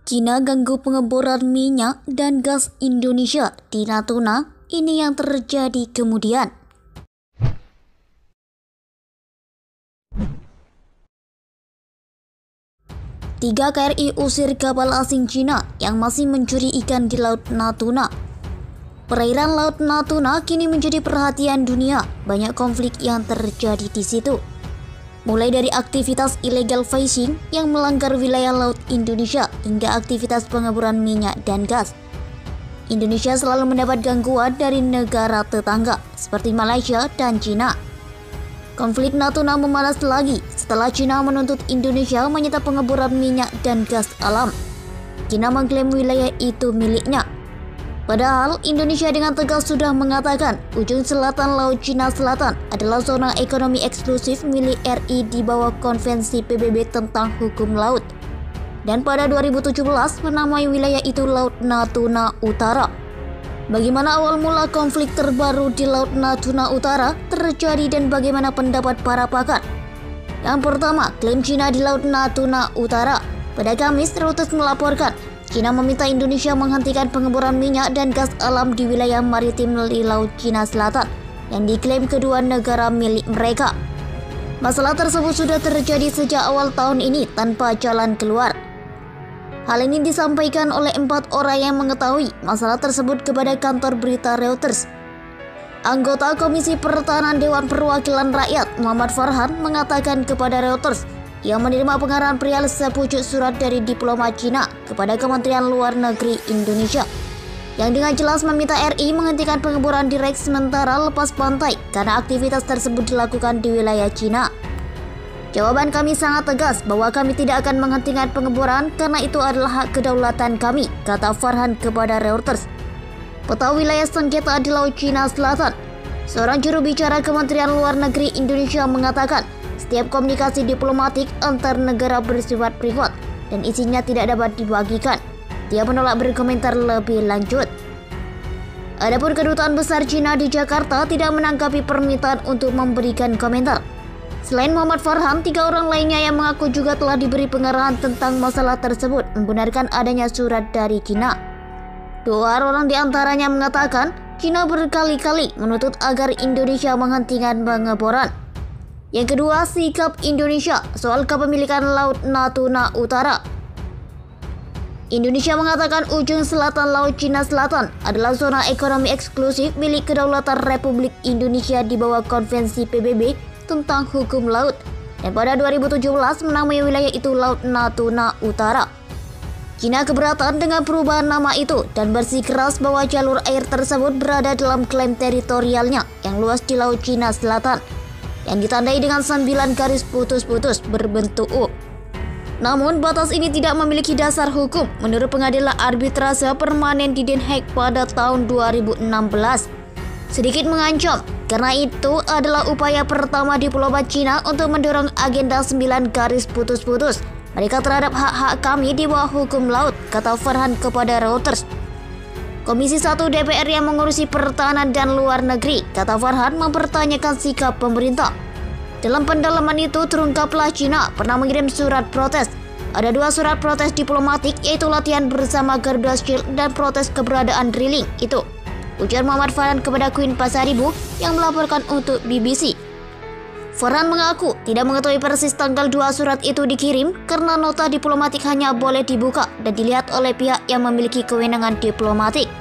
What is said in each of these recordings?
Cina ganggu pengeboran minyak dan gas Indonesia di Natuna. Ini yang terjadi kemudian. Tiga KRI usir kapal asing Cina yang masih mencuri ikan di Laut Natuna. Perairan Laut Natuna kini menjadi perhatian dunia. Banyak konflik yang terjadi di situ. Mulai dari aktivitas illegal fishing yang melanggar wilayah laut Indonesia hingga aktivitas pengeboran minyak dan gas. Indonesia selalu mendapat gangguan dari negara tetangga seperti Malaysia dan Cina. Konflik Natuna memanas lagi setelah Cina menuntut Indonesia menyetop pengeboran minyak dan gas alam. Cina mengklaim wilayah itu miliknya. Padahal Indonesia dengan tegas sudah mengatakan ujung selatan Laut Cina Selatan adalah zona ekonomi eksklusif milik RI di bawah Konvensi PBB tentang hukum laut. Dan pada 2017 menamai wilayah itu Laut Natuna Utara. Bagaimana awal mula konflik terbaru di Laut Natuna Utara terjadi dan bagaimana pendapat para pakar? Yang pertama, klaim Cina di Laut Natuna Utara. Pada Kamis, Reuters melaporkan Cina meminta Indonesia menghentikan pengeboran minyak dan gas alam di wilayah maritim di Laut Cina Selatan yang diklaim kedua negara milik mereka. Masalah tersebut sudah terjadi sejak awal tahun ini tanpa jalan keluar. Hal ini disampaikan oleh 4 orang yang mengetahui masalah tersebut kepada kantor berita Reuters. Anggota Komisi Pertahanan Dewan Perwakilan Rakyat Muhammad Farhan mengatakan kepada Reuters yang menerima pengarahan perihal sepucuk surat dari diplomat Cina kepada Kementerian Luar Negeri Indonesia yang dengan jelas meminta RI menghentikan pengeboran direct sementara lepas pantai karena aktivitas tersebut dilakukan di wilayah Cina. Jawaban kami sangat tegas bahwa kami tidak akan menghentikan pengeboran karena itu adalah hak kedaulatan kami, kata Farhan kepada Reuters. Peta wilayah sengketa di Laut Cina Selatan. Seorang juru bicara Kementerian Luar Negeri Indonesia mengatakan setiap komunikasi diplomatik antar negara bersifat privat dan isinya tidak dapat dibagikan. Dia menolak berkomentar lebih lanjut. Adapun Kedutaan Besar Cina di Jakarta tidak menanggapi permintaan untuk memberikan komentar. Selain Muhammad Farhan, 3 orang lainnya yang mengaku juga telah diberi pengarahan tentang masalah tersebut membenarkan adanya surat dari Cina. 2 orang di antaranya mengatakan Cina berkali-kali menuntut agar Indonesia menghentikan pengeboran. Yang kedua, sikap Indonesia soal kepemilikan Laut Natuna Utara. Indonesia mengatakan ujung selatan Laut Cina Selatan adalah zona ekonomi eksklusif milik Kedaulatan Republik Indonesia di bawah Konvensi PBB tentang hukum laut. Dan pada 2017 menamai wilayah itu Laut Natuna Utara. Cina keberatan dengan perubahan nama itu dan bersikeras bahwa jalur air tersebut berada dalam klaim teritorialnya yang luas di Laut Cina Selatan yang ditandai dengan 9 garis putus-putus berbentuk U. Namun batas ini tidak memiliki dasar hukum menurut pengadilan arbitrase permanen di Den Haag pada tahun 2016. Sedikit mengancam karena itu adalah upaya pertama diplomat Cina untuk mendorong agenda 9 garis putus-putus mereka terhadap hak-hak kami di bawah hukum laut, kata Farhan kepada Reuters. Komisi 1 DPR yang mengurusi pertahanan dan luar negeri, kata Farhan, mempertanyakan sikap pemerintah. Dalam pendalaman itu terungkaplah Cina pernah mengirim surat protes. Ada 2 surat protes diplomatik yaitu latihan bersama Garuda Shield dan protes keberadaan drilling itu, ujar Muhammad Farhan kepada Queen Pasaribu yang melaporkan untuk BBC. Farhan mengaku tidak mengetahui persis tanggal 2 surat itu dikirim karena nota diplomatik hanya boleh dibuka dan dilihat oleh pihak yang memiliki kewenangan diplomatik.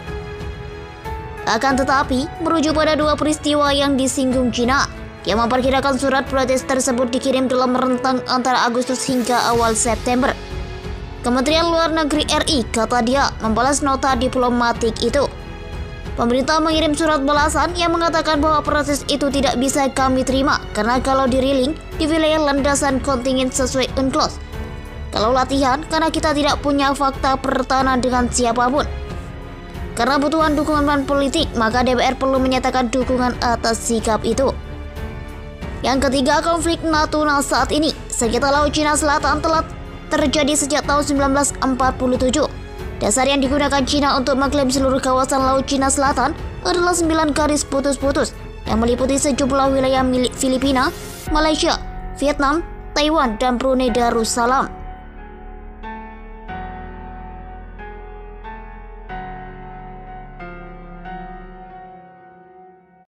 Akan tetapi, merujuk pada 2 peristiwa yang disinggung Cina, yang memperkirakan surat protes tersebut dikirim dalam rentang antara Agustus hingga awal September. Kementerian Luar Negeri RI, kata dia, membalas nota diplomatik itu. Pemerintah mengirim surat balasan yang mengatakan bahwa proses itu tidak bisa kami terima karena kalau diriling di wilayah landasan kontingen sesuai UNCLOS. Kalau latihan karena kita tidak punya fakta pertahanan dengan siapapun. Karena butuhan dukungan politik, maka DPR perlu menyatakan dukungan atas sikap itu. Yang ketiga, konflik Natuna saat ini. Sengketa Laut Cina Selatan telah terjadi sejak tahun 1947. Dasar yang digunakan Cina untuk mengklaim seluruh kawasan Laut Cina Selatan adalah 9 garis putus-putus yang meliputi sejumlah wilayah milik Filipina, Malaysia, Vietnam, Taiwan, dan Brunei Darussalam.